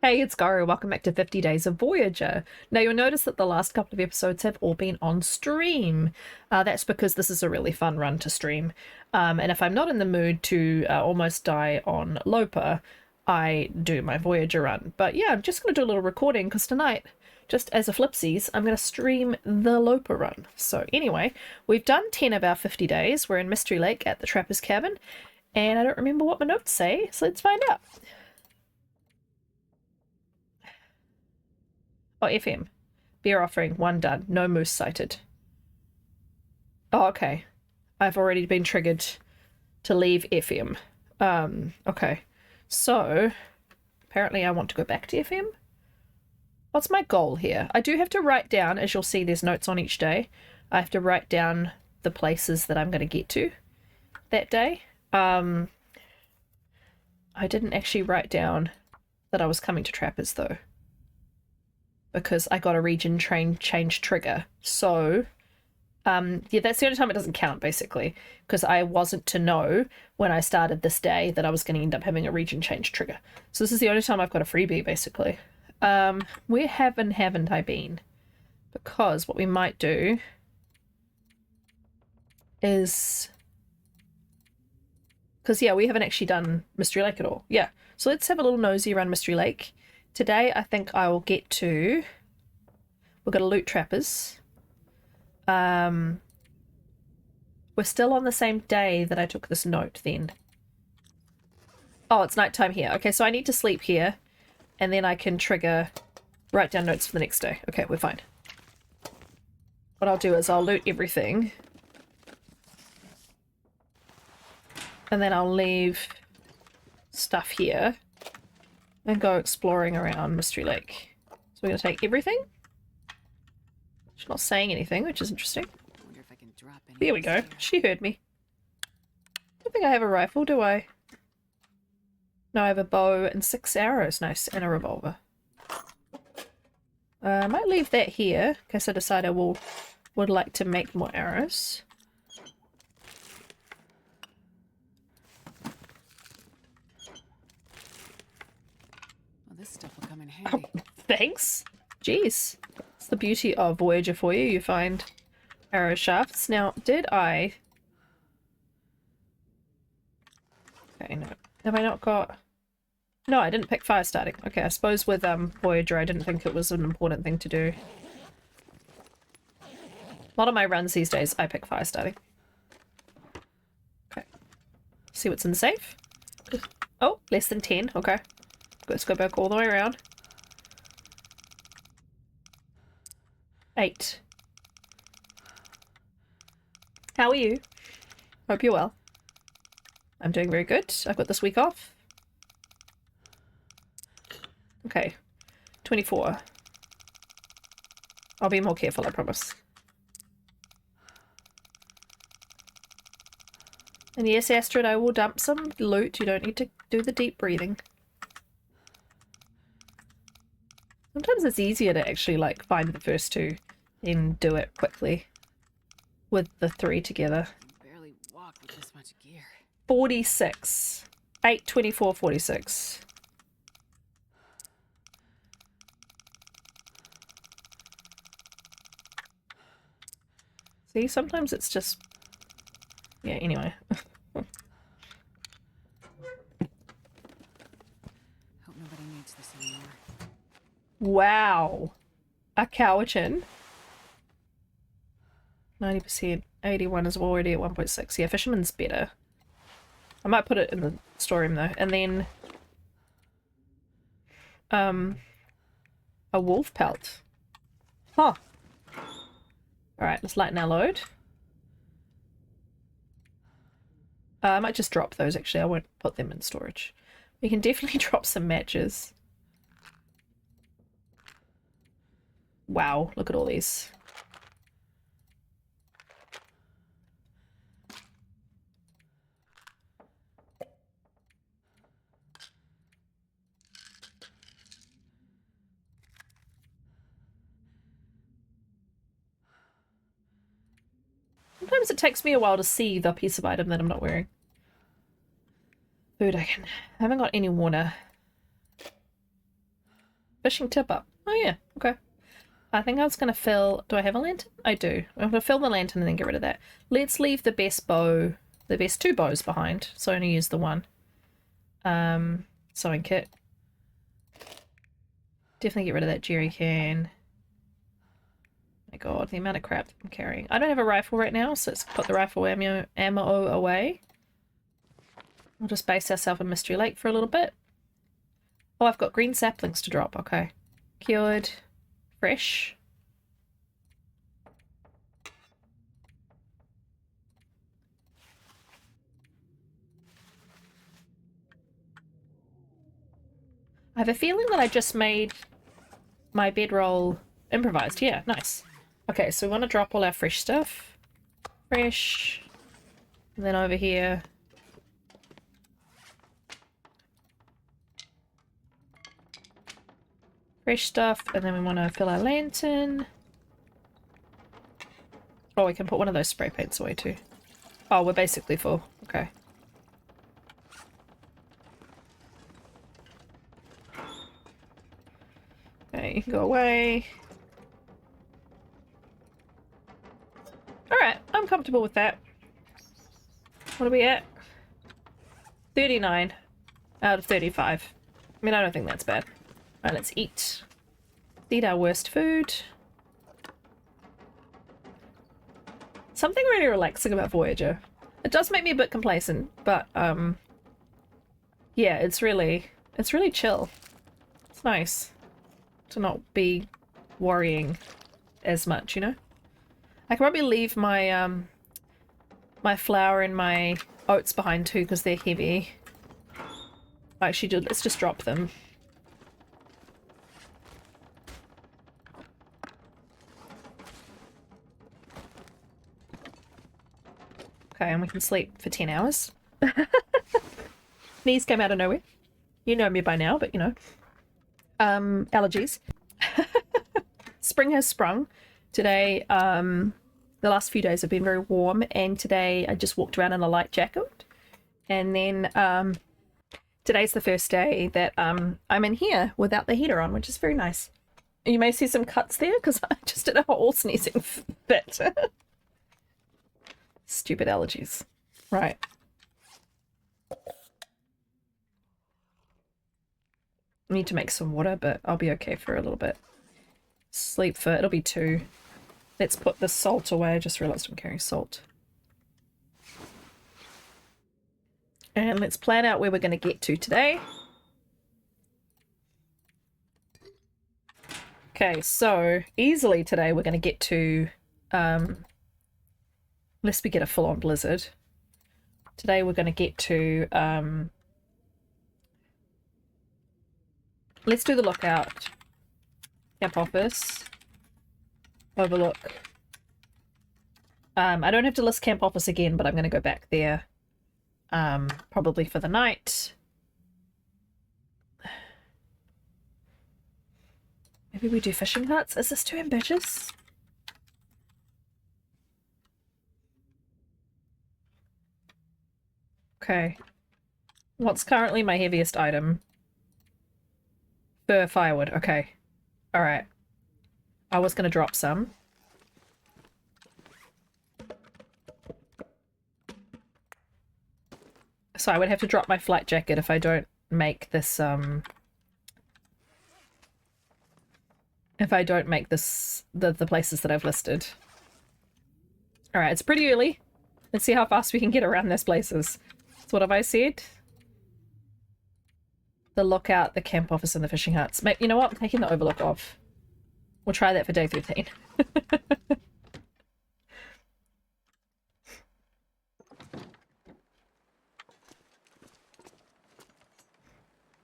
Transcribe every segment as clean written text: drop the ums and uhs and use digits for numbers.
Hey, it's Garo. Welcome back to 50 Days of Voyager. Now, you'll notice that the last couple of episodes have all been on stream. That's because this is a really fun run to stream. And if I'm not in the mood to almost die on Lopa, I do my Voyager run. But yeah, I'm just going to do a little recording because tonight, just as a flipsies, I'm going to stream the Lopa run. So anyway, we've done 10 of our 50 days. We're in Mystery Lake at the Trapper's Cabin. And I don't remember what my notes say, so let's find out. Oh, FM. Beer offering, 1 done. No moose sighted. Oh, okay. I've already been triggered to leave FM. Okay. So, apparently I want to go back to FM. What's my goal here? I do have to write down, as you'll see there's notes on each day, I have to write down the places that I'm going to get to that day. I didn't actually write down that I was coming to Trappers, though, because I got a region change trigger. So, yeah, that's the only time it doesn't count, basically, because I wasn't to know when I started this day that I was going to end up having a region change trigger. So this is the only time I've got a freebie, basically. Where haven't I been? Because what we might do is... Because, yeah, we haven't actually done Mystery Lake at all. Yeah, so let's have a little nosy around Mystery Lake. Today, I think I will get to... We're going to loot Trappers. We're still on the same day that I took this note then. Oh, it's nighttime here. Okay, so I need to sleep here. And then I can write down notes for the next day. Okay, we're fine. What I'll do is I'll loot everything. And then I'll leave stuff here. And go exploring around Mystery Lake. So we're going to take everything. She's not saying anything, which is interesting. I wonder if I can drop any. There we go. She heard me. I don't think I have a rifle, do I? No, I have a bow and 6 arrows. Nice. And a revolver. I might leave that here, in case I decide I would like to make more arrows. This stuff will come in handy. Oh, thanks. Jeez. It's the beauty of Voyager for you. You find arrow shafts. Now, did I... Okay, no. Have I not got... No, I didn't pick fire starting. Okay, I suppose with Voyager I didn't think it was an important thing to do. A lot of my runs these days I pick fire starting. Okay. See what's in the safe? Oh, less than 10. Okay. Let's go back all the way around. 8. How are you? Hope you're well. I'm doing very good. I've got this week off. Okay. 24. I'll be more careful, I promise. And yes, Astrid, I will dump some loot. You don't need to do the deep breathing. Sometimes it's easier to actually, like, find the first 2 and do it quickly with the 3 together. I can barely walk with this much gear. 46. 8, 24, 46. See, sometimes it's just... Yeah, anyway. Hope nobody needs this anymore. Wow. A cowichan. 90%. 81 is already at 1.6. Yeah, fisherman's better. I might put it in the storeroom though. And then a wolf pelt. Huh. Alright, let's lighten our load. I might just drop those actually. I won't put them in storage. We can definitely drop some matches. Wow, look at all these. Sometimes it takes me a while to see the piece of item that I'm not wearing. Food I haven't got any water. Fishing tip up. Oh yeah, okay. I think I was going to fill... Do I have a lantern? I do. I'm going to fill the lantern and then get rid of that. Let's leave the best bow, the best 2 bows behind. So I only use the 1. Sewing kit. Definitely get rid of that jerry can. My god, the amount of crap I'm carrying. I don't have a rifle right now, so let's put the rifle ammo away. We'll just base ourselves in Mystery Lake for a little bit. Oh, I've got green saplings to drop. Okay. Cured. Fresh. I have a feeling that I just made my bedroll improvised. Yeah, nice. Okay, so we want to drop all our fresh stuff. Fresh. And then over here. Fresh stuff. And then we want to fill our lantern. Oh, we can put one of those spray paints away too. Oh, we're basically full. Okay. Okay, you can go away. Alright, I'm comfortable with that. What are we at? 39 out of 35. I mean, I don't think that's bad. Alright, let's eat. Eat our worst food. Something really relaxing about Voyager. It does make me a bit complacent, but yeah, it's really chill. It's nice to not be worrying as much, you know? I can probably leave my my flour and my oats behind too because they're heavy. Actually, let's just drop them. Okay, and we can sleep for 10 hours. Knees came out of nowhere. You know me by now, but you know. Allergies. Spring has sprung. Today, the last few days have been very warm, and today I just walked around in a light jacket. And then today's the first day that I'm in here without the heater on, which is very nice. You may see some cuts there because I just did a whole sneezing fit. Stupid allergies. Right. I need to make some water, but I'll be okay for a little bit. Sleep for... It'll be 2. Let's put the salt away. I just realized I'm carrying salt. And let's plan out where we're going to get to today. Okay, so easily today we're going to get to... unless we get a full-on blizzard. Today we're going to get to... let's do the lookout. Camp office. Overlook. I don't have to list camp office again, but I'm going to go back there. Probably for the night. Maybe we do fishing huts? Is this too ambitious? Okay. What's currently my heaviest item? Fur firewood. Okay. Alright. I was going to drop some. So I would have to drop my flight jacket if I don't make this, if I don't make this, the places that I've listed. Alright, it's pretty early. Let's see how fast we can get around those places. So what have I said? The lookout, the camp office, and the fishing huts. You know what? I'm taking the overlook off. We'll try that for day 13.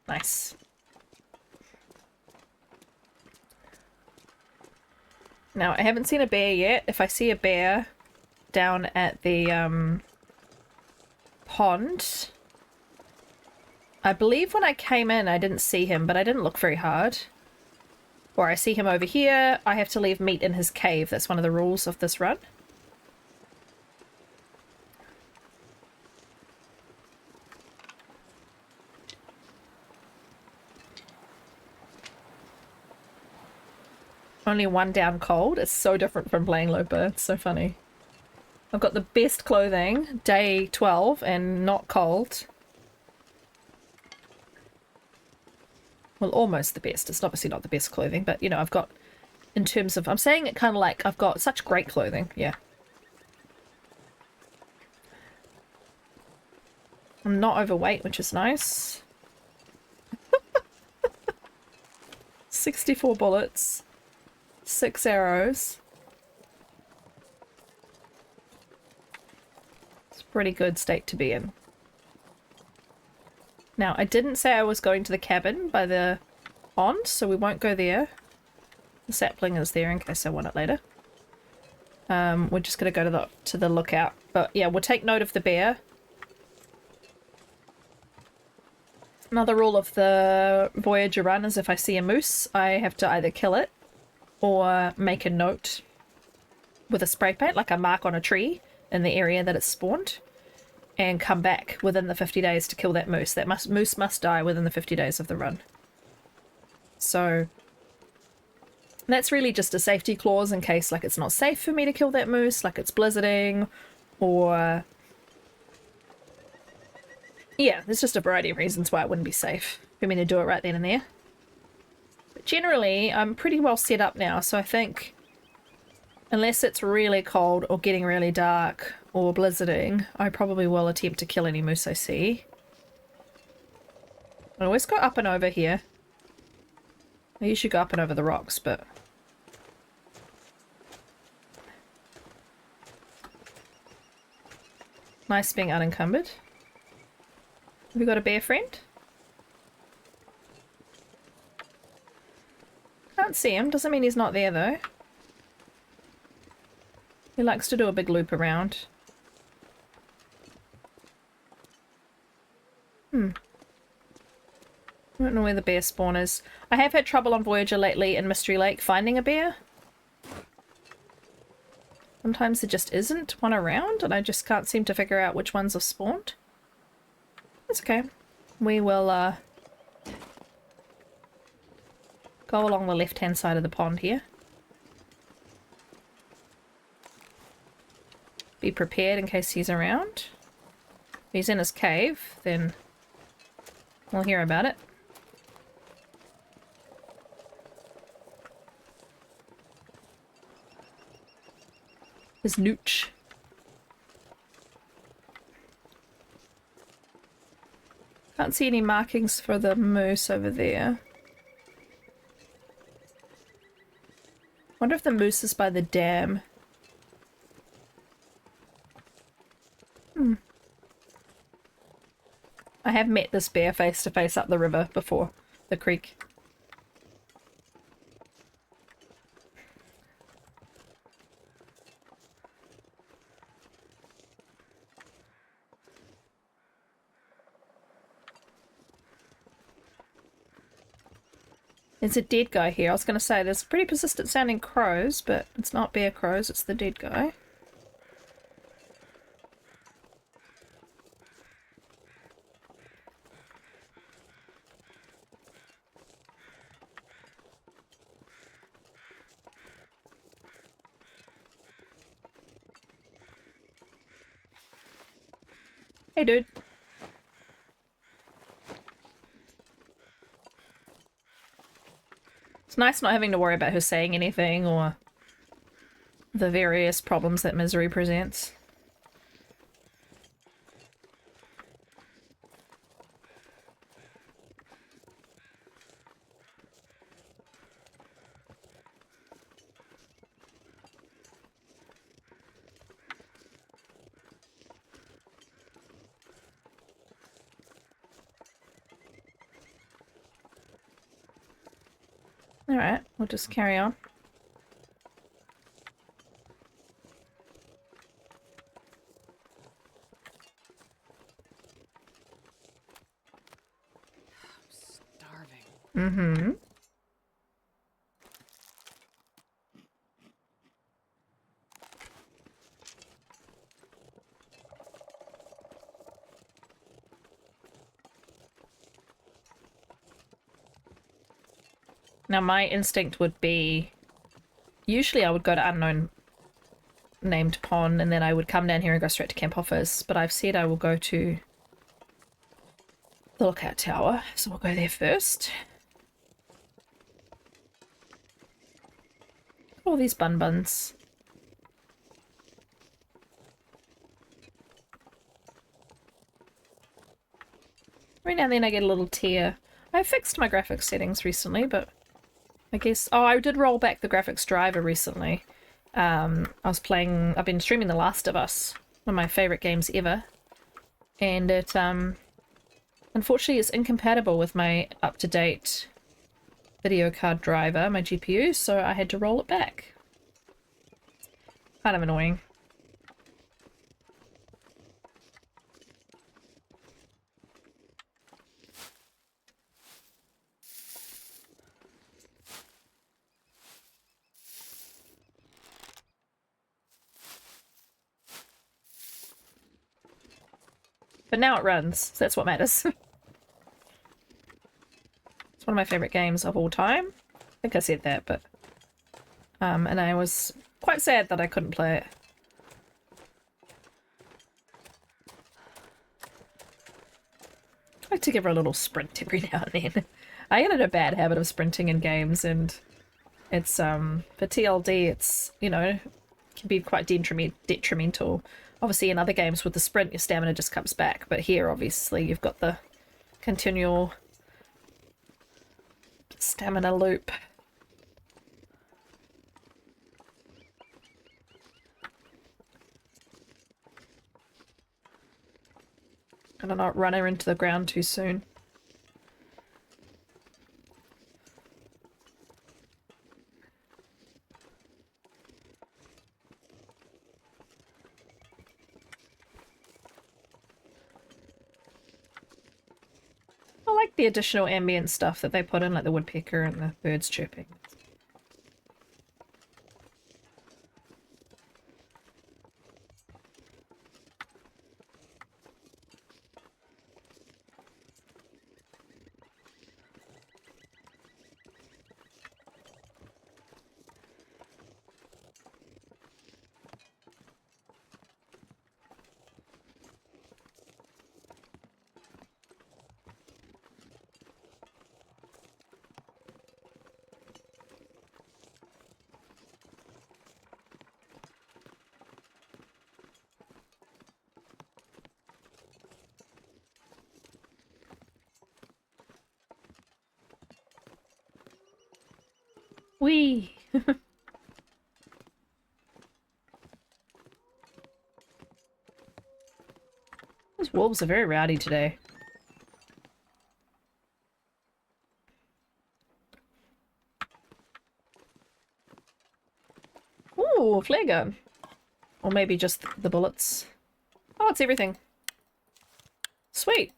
Nice. Now, I haven't seen a bear yet. If I see a bear down at the pond... I believe when I came in I didn't see him, but I didn't look very hard. Or I see him over here, I have to leave meat in his cave. That's one of the rules of this run. Only one down cold. It's so different from playing Looper. It's so funny. I've got the best clothing, day 12, and not cold. Well, almost the best. It's obviously not the best clothing, but, you know, I've got, in terms of, I'm saying it kind of like I've got such great clothing. Yeah. I'm not overweight, which is nice. 64 bullets. 6 arrows. It's a pretty good state to be in. Now, I didn't say I was going to the cabin by the pond, so we won't go there. The sapling is there in case I want it later. We're just going to go to the lookout. But yeah, we'll take note of the bear. Another rule of the Voyager run is if I see a moose, I have to either kill it or make a note with a spray paint, like a mark on a tree in the area that it's spawned, and come back within the 50 days to kill that moose. That moose must die within the 50 days of the run. So that's really just a safety clause in case like it's not safe for me to kill that moose, like it's blizzarding, or yeah, there's just a variety of reasons why it wouldn't be safe for me to do it right then and there. But generally, I'm pretty well set up now, so I think unless it's really cold or getting really dark or blizzarding, I probably will attempt to kill any moose I see. I always go up and over here. I usually go up and over the rocks, but nice being unencumbered. Have we got a bear friend? Can't see him. Doesn't mean he's not there though. He likes to do a big loop around. I don't know where the bear spawn is. I have had trouble on Voyager lately in Mystery Lake finding a bear. Sometimes there just isn't one around and I just can't seem to figure out which ones have spawned. That's okay. We will go along the left-hand side of the pond here. Be prepared in case he's around. If he's in his cave, then we'll hear about it. His nooch. Can't see any markings for the moose over there. Wonder if the moose is by the dam. I have met this bear face to face up the river before, the creek. There's a dead guy here. I was going to say there's pretty persistent sounding crows, but it's not bear crows, it's the dead guy. Hey dude. It's nice not having to worry about her saying anything or the various problems that misery presents. Alright, we'll just carry on. Starving. Now my instinct would be usually I would go to unknown named pond and then I would come down here and go straight to camp office, but I've said I will go to the lookout tower, so we'll go there first. All these buns. Every now and then I get a little tear. I fixed my graphics settings recently, but I guess... Oh, I did roll back the graphics driver recently. I've been streaming The Last of Us, one of my favourite games ever. And it, unfortunately is incompatible with my up-to-date video card driver, my GPU, so I had to roll it back. Kind of annoying. But now it runs, so that's what matters. It's one of my favourite games of all time. I think I said that, but... and I was quite sad that I couldn't play it. I like to give her a little sprint every now and then. I get in a bad habit of sprinting in games, and it's, for TLD, it's, you know, can be quite detrimental. Obviously, in other games with the sprint, your stamina just comes back, but here, obviously, you've got the continual stamina loop. Gotta not run her into the ground too soon. I like the additional ambient stuff that they put in, like the woodpecker and the birds chirping. Whee! Those wolves are very rowdy today. Ooh, flare gun. Or maybe just the bullets. Oh, it's everything. Sweet.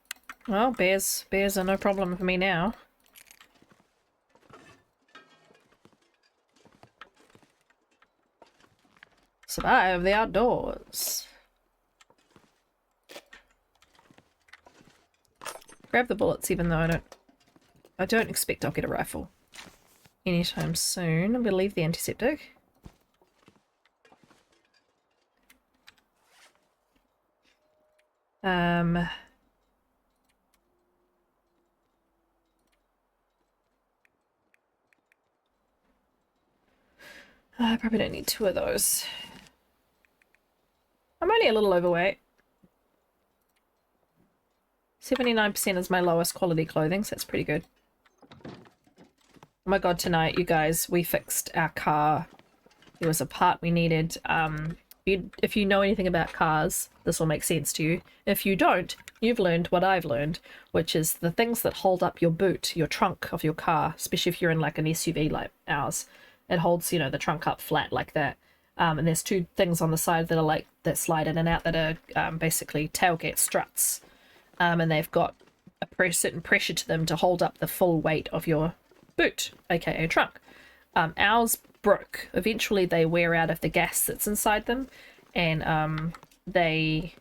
Well, bears are no problem for me now. Survive the outdoors. Grab the bullets, even though I don't expect I'll get a rifle anytime soon. I'm gonna leave the antiseptic. I probably don't need 2 of those. I'm only a little overweight. 79% is my lowest quality clothing, so that's pretty good. Oh my god, tonight, you guys, we fixed our car. There was a part we needed. If you know anything about cars, this will make sense to you. If you don't, you've learned what I've learned, which is the things that hold up your boot, your trunk of your car, especially if you're in like an SUV like ours. It holds, you know, the trunk up flat like that. And there's 2 things on the side that are like, that slide in and out that are basically tailgate struts. And they've got a certain pressure to them to hold up the full weight of your boot, aka trunk. Ours broke. Eventually they wear out of the gas that's inside them, and they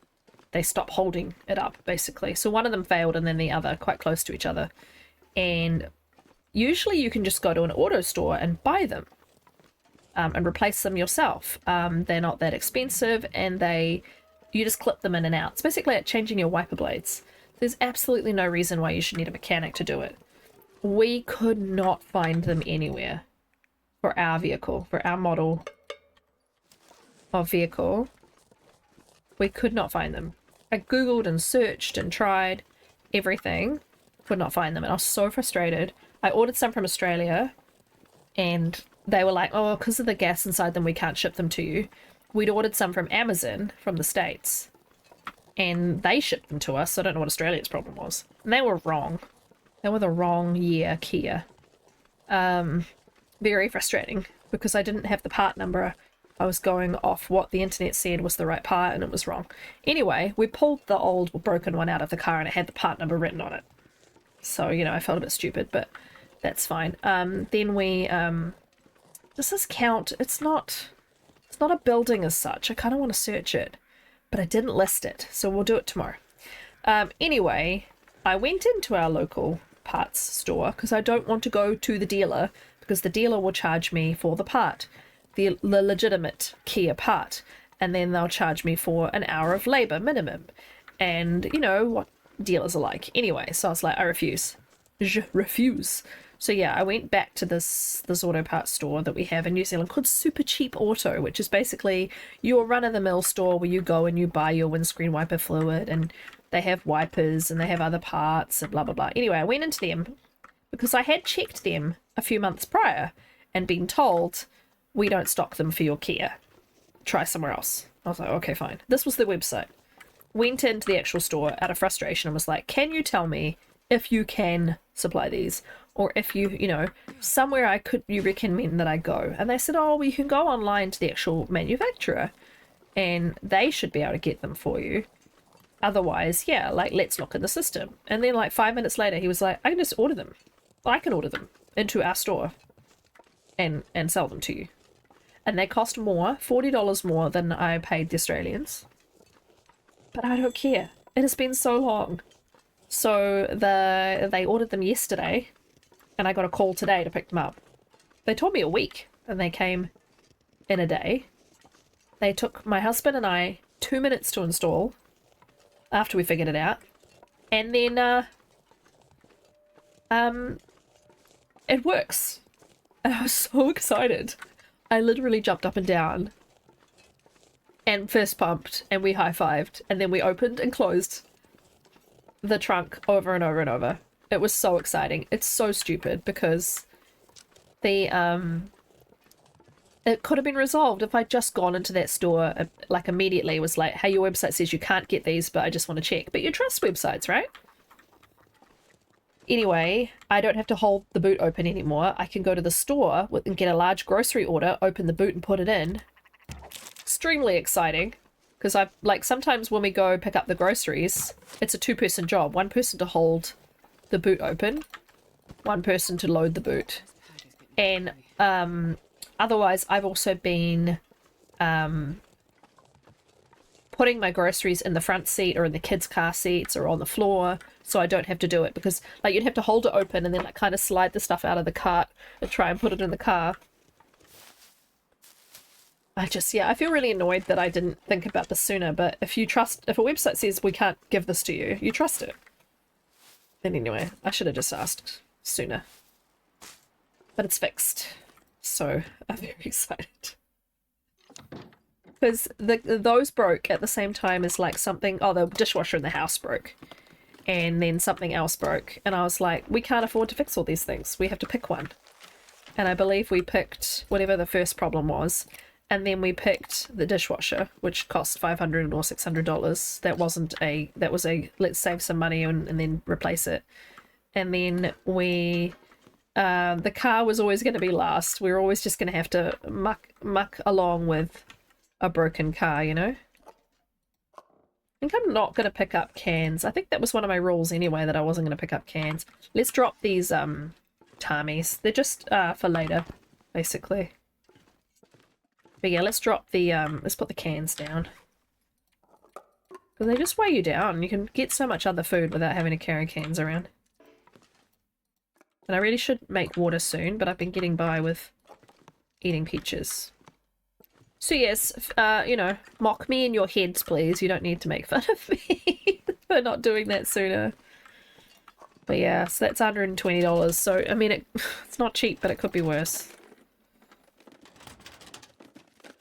stop holding it up, basically. So one of them failed and then the other, quite close to each other. And usually you can just go to an auto store and buy them. and replace them yourself. They're not that expensive, and you just clip them in and out. It's basically like changing your wiper blades. There's absolutely no reason why you should need a mechanic to do it. We could not find them anywhere for our vehicle, for our model of vehicle. We could not find them. I googled and searched and tried everything, could not find them, and I was so frustrated. I ordered some from Australia, and they were like, oh, because of the gas inside them, we can't ship them to you. We'd ordered some from Amazon from the States, and they shipped them to us, so I don't know what Australia's problem was. And they were wrong. They were the wrong year Kia. Very frustrating, because I didn't have the part number. I was going off what the internet said was the right part, and it was wrong. Anyway, we pulled the old broken one out of the car, and it had the part number written on it. So, you know, I felt a bit stupid, but that's fine. Then we, does this count? It's not a building as such. I kind of want to search it, but I didn't list it, so we'll do it tomorrow. Anyway, I went into our local parts store because I don't want to go to the dealer, because the dealer will charge me for the part, the legitimate Kia part, and then they'll charge me for an hour of labor minimum. And you know what dealers are like. Anyway, so I was like, I refuse. Je refuse. So yeah, I went back to this auto parts store that we have in New Zealand called Super Cheap Auto, which is basically your run-of-the-mill store where you go and you buy your windscreen wiper fluid, and they have wipers and they have other parts and blah blah blah. Anyway, I went into them because I had checked them a few months prior and been told, we don't stock them for your Kia. Try somewhere else. I was like, okay, fine. This was the website. Went into the actual store out of frustration and was like, can you tell me if you can supply these? Or if you know, somewhere you recommend that I go? And they said, oh, well, you can go online to the actual manufacturer and they should be able to get them for you. Otherwise, yeah, like, let's look in the system. And then like 5 minutes later, he was like, I can just order them. I can order them into our store and sell them to you. And they cost more, $40 more than I paid the Australians. But I don't care. It has been so long. So they ordered them yesterday, and I got a call today to pick them up. They told me a week, and they came in a day. They took my husband and I 2 minutes to install after we figured it out. And then it works. And I was so excited. I literally jumped up and down and fist pumped, and we high-fived, and then we opened and closed the trunk over and over and over. It was so exciting. It's so stupid because it could have been resolved if I'd just gone into that store, like, immediately. It was like, hey, your website says you can't get these, but I just want to check. But you trust websites, right? Anyway, I don't have to hold the boot open anymore. I can go to the store and get a large grocery order, open the boot and put it in. Extremely exciting, because sometimes when we go pick up the groceries, it's a two-person job. One person to hold the boot open, one person to load the boot. And otherwise, I've also been putting my groceries in the front seat or in the kids' car seats or on the floor, so I don't have to do it, because like you'd have to hold it open and then like kind of slide the stuff out of the cart and try and put it in the car. I feel really annoyed that I didn't think about this sooner. But if a website says we can't give this to you, you trust it. And anyway, I should have just asked sooner. But it's fixed, so I'm very excited. Because those broke at the same time as like something. Oh, the dishwasher in the house broke, and then something else broke, and I was like, we can't afford to fix all these things. We have to pick one. And I believe we picked whatever the first problem was. And then we picked the dishwasher, which cost $500 or $600. That was a let's save some money and then replace it. And then the car was always going to be last. We were always just going to have to muck along with a broken car, you know? I think I'm not going to pick up cans. I think that was one of my rules anyway, that I wasn't going to pick up cans. Let's drop these Tamis. They're just for later, basically. But yeah, let's drop the, let's put the cans down. Because they just weigh you down. You can get so much other food without having to carry cans around. And I really should make water soon, but I've been getting by with eating peaches. So yes, you know, mock me in your heads, please. You don't need to make fun of me for not doing that sooner. But yeah, so that's $120. So, I mean, it's not cheap, but it could be worse.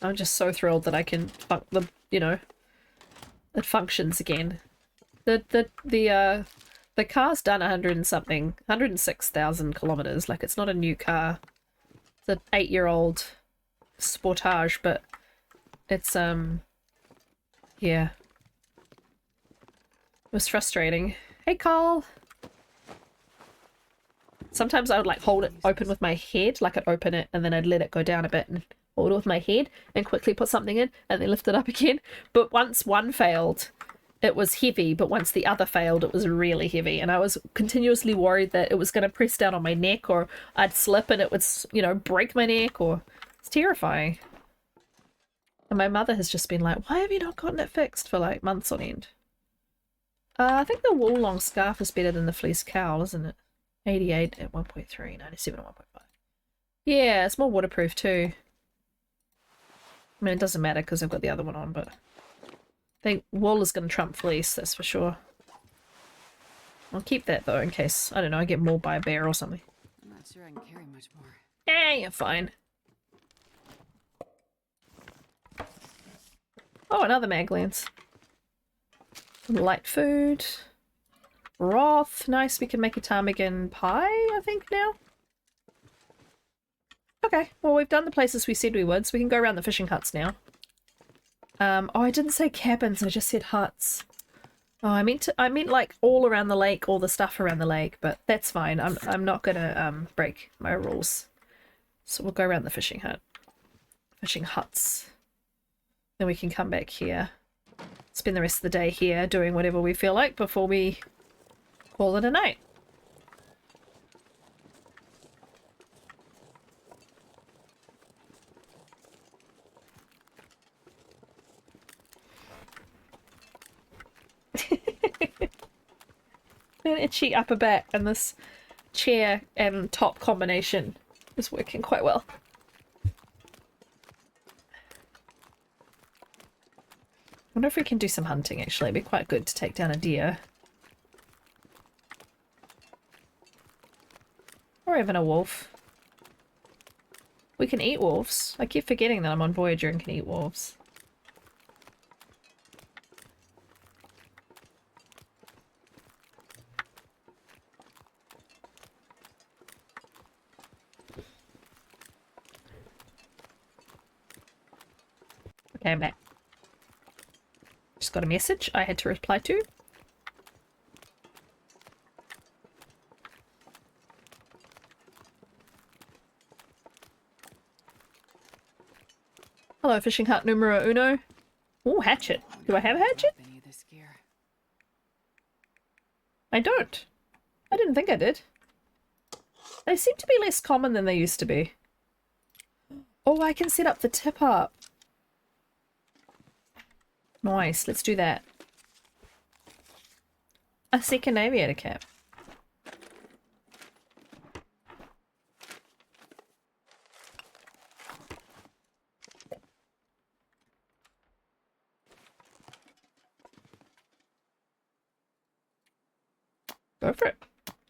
I'm just so thrilled that I can, you know, it functions again. The car's done 100 and something, 106,000 kilometers. Like, it's not a new car. It's an 8-year-old Sportage, but it's, yeah. It was frustrating. Hey, Carl! Sometimes I would, like, hold it open with my head, like I'd open it and then I'd let it go down a bit and hold it with my head and quickly put something in and then lift it up again. But once one failed, it was heavy, but once the other failed, it was really heavy. And I was continuously worried that it was going to press down on my neck or I'd slip and it would, you know, break my neck or... It's terrifying. And my mother has just been like, why have you not gotten it fixed for, like, months on end? I think the wool long scarf is better than the fleece cowl, isn't it? 88 at 1.3, 97 at 1.5. Yeah, it's more waterproof too. I mean, it doesn't matter because I've got the other one on, but I think wool is going to trump fleece, that's for sure. I'll keep that though in case, I don't know, I get mauled by a bear or something. I'm not sure I can carry much more. You're fine. Oh, another mag lance. Light food. Broth. Nice, we can make a ptarmigan pie, I think, now. Okay, well, we've done the places we said we would, so we can go around the fishing huts now. Oh, I didn't say cabins, I just said huts. Oh, I meant like all around the lake, all the stuff around the lake, but that's fine. I'm not gonna break my rules. So we'll go around the fishing huts. Then we can come back here. Spend the rest of the day here doing whatever we feel like before we call it a night. An itchy upper back and this chair and top combination is working quite well. I wonder if we can do some hunting actually. It'd be quite good to take down a deer. Or even a wolf. We can eat wolves. I keep forgetting that I'm on Voyager and can eat wolves. Okay, I'm back. Just got a message I had to reply to. Hello, fishing hut numero uno. Oh, hatchet. Do I have a hatchet? Any of this gear. I don't. I didn't think I did. They seem to be less common than they used to be. Oh, I can set up the tip up. Nice, let's do that. A second aviator cap. Go for it.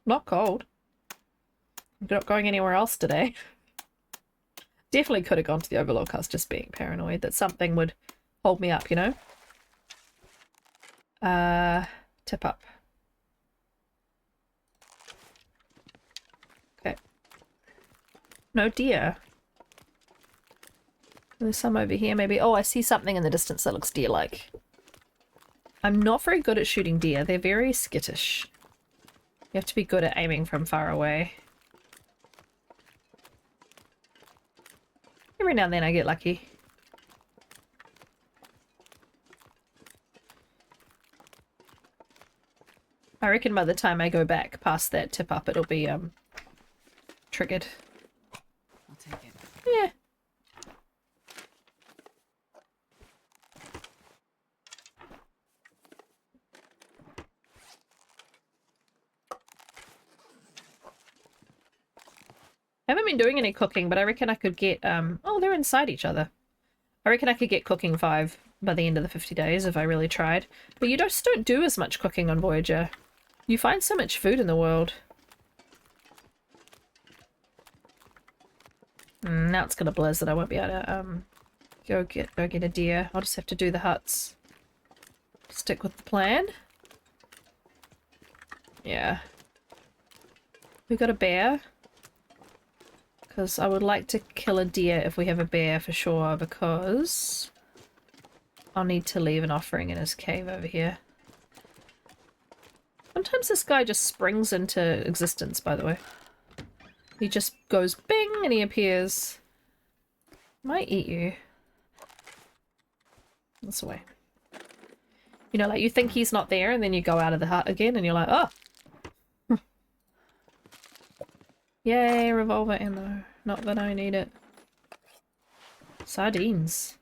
Not cold. I'm not going anywhere else today. Definitely could have gone to the Overlook. I was just being paranoid that something would hold me up, you know? Tip up. Okay. No deer. There's some over here maybe. Oh, I see something in the distance that looks deer-like. I'm not very good at shooting deer. They're very skittish. You have to be good at aiming from far away. Every now and then I get lucky. I reckon by the time I go back past that tip up, it'll be, triggered. I'll take it. Yeah. I haven't been doing any cooking, but I reckon I could get, oh, they're inside each other. I reckon I could get cooking 5 by the end of the 50 days if I really tried. But you just don't do as much cooking on Voyager. You find so much food in the world. Now it's gonna blizzard. I won't be able to go get a deer. I'll just have to do the huts. Stick with the plan. Yeah. We got a bear. Because I would like to kill a deer if we have a bear for sure, because I'll need to leave an offering in his cave over here. Sometimes this guy just springs into existence, by the way. He just goes bing and he appears. Might eat you. This way. You know, like you think he's not there and then you go out of the hut again and you're like, oh! Yay, revolver ammo. Not that I need it. Sardines.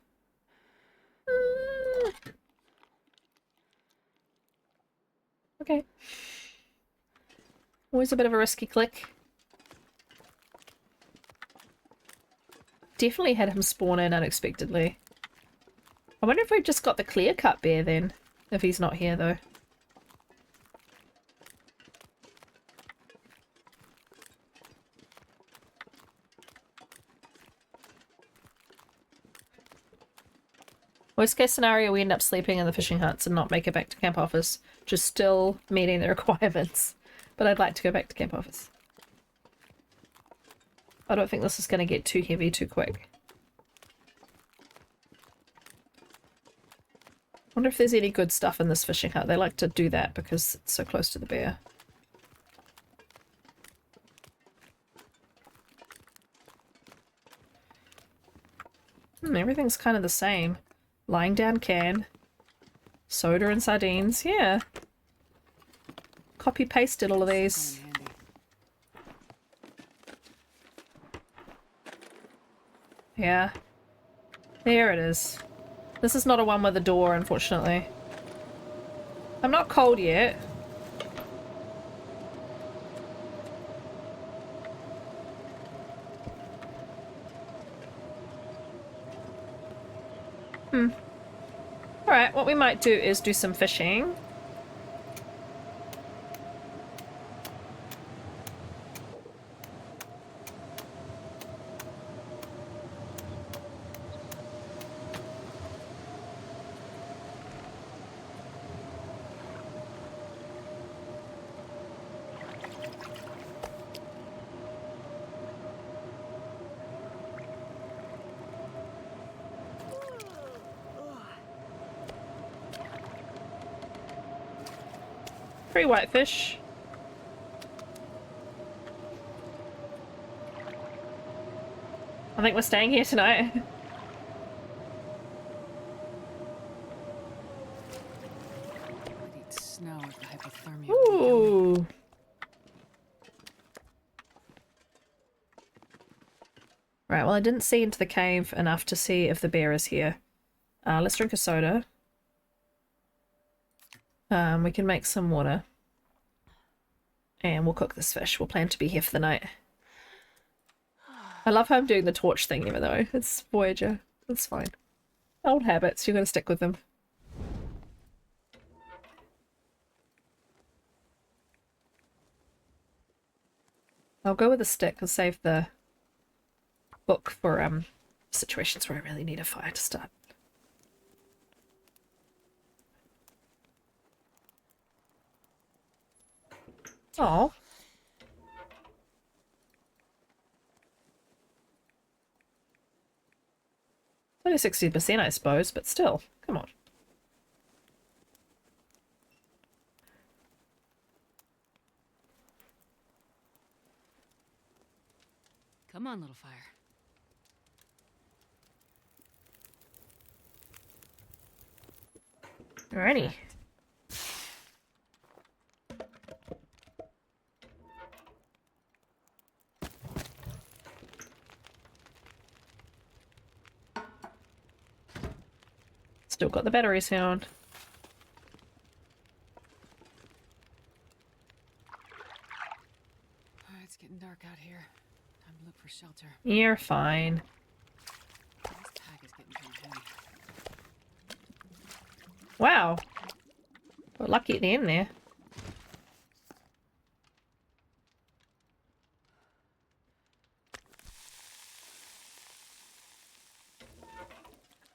Okay. Always a bit of a risky click. Definitely had him spawn in unexpectedly. I wonder if we've just got the clear-cut bear then, if he's not here though. Worst case scenario, we end up sleeping in the fishing huts and not make it back to camp office. Just still meeting the requirements. But I'd like to go back to camp office. I don't think this is going to get too heavy too quick. Wonder if there's any good stuff in this fishing hut. They like to do that because it's so close to the bear. Everything's kind of the same. Lying down can. Soda and sardines. Yeah. Copy pasted all of these. Yeah. There it is. This is not a one with a door, unfortunately. I'm not cold yet. Alright, what we might do is do some fishing. Free whitefish. I think we're staying here tonight. I need snow if the hypothermia. Ooh. Right, well I didn't see into the cave enough to see if the bear is here. Let's drink a soda. We can make some water. And we'll cook this fish. We'll plan to be here for the night. I love how I'm doing the torch thing even though it's Voyager. It's fine. Old habits, you're gonna stick with them. I'll go with a stick. I'll save the book for situations where I really need a fire to start. Oh. Only 60%, I suppose, but still, come on. Come on, little fire. Alrighty. Still got the battery sound. It's getting dark out here. Time to look for shelter. You're fine. This pack is getting kind of heavy. Wow. Got lucky at the end there.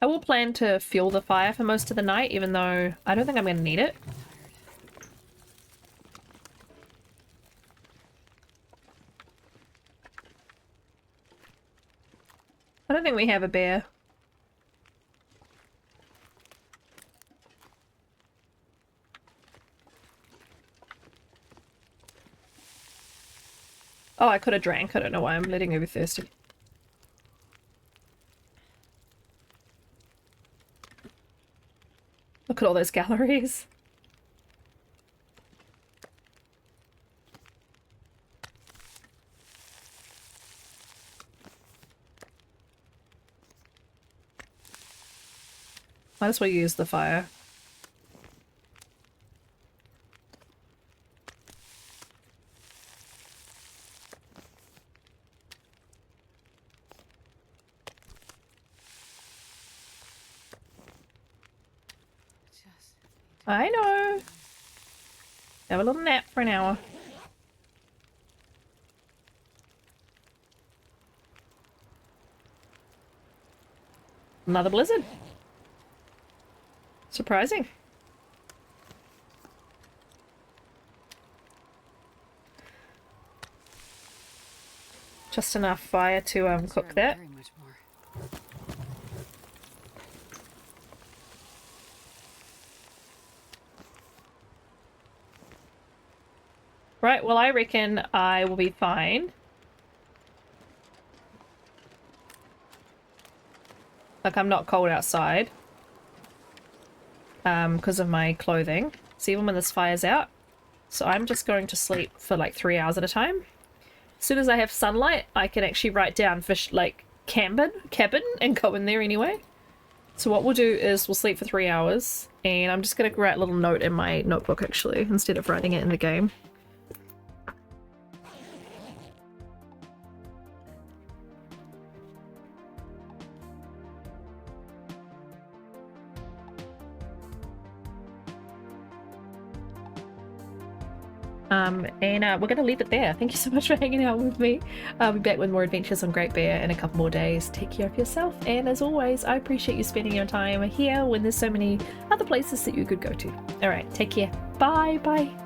I will plan to fuel the fire for most of the night, even though I don't think I'm going to need it. I don't think we have a bear. Oh, I could have drank. I don't know why I'm letting her be thirsty. Look at all those galleries. Might as well use the fire. I know. Have a little nap for an hour. Another blizzard. Surprising. Just enough fire to cook that. Very much more. Right, well I reckon I will be fine. Like I'm not cold outside. Because of my clothing. So even when this fire's out. So I'm just going to sleep for like 3 hours at a time. As soon as I have sunlight, I can actually write down fish like cabin and go in there anyway. So what we'll do is we'll sleep for 3 hours and I'm just going to write a little note in my notebook actually instead of writing it in the game. And we're going to leave it there. Thank you so much for hanging out with me. I'll be back with more adventures on Great Bear in a couple more days. Take care of yourself, and as always, I appreciate you spending your time here when there's so many other places that you could go to. Alright, take care. Bye, bye.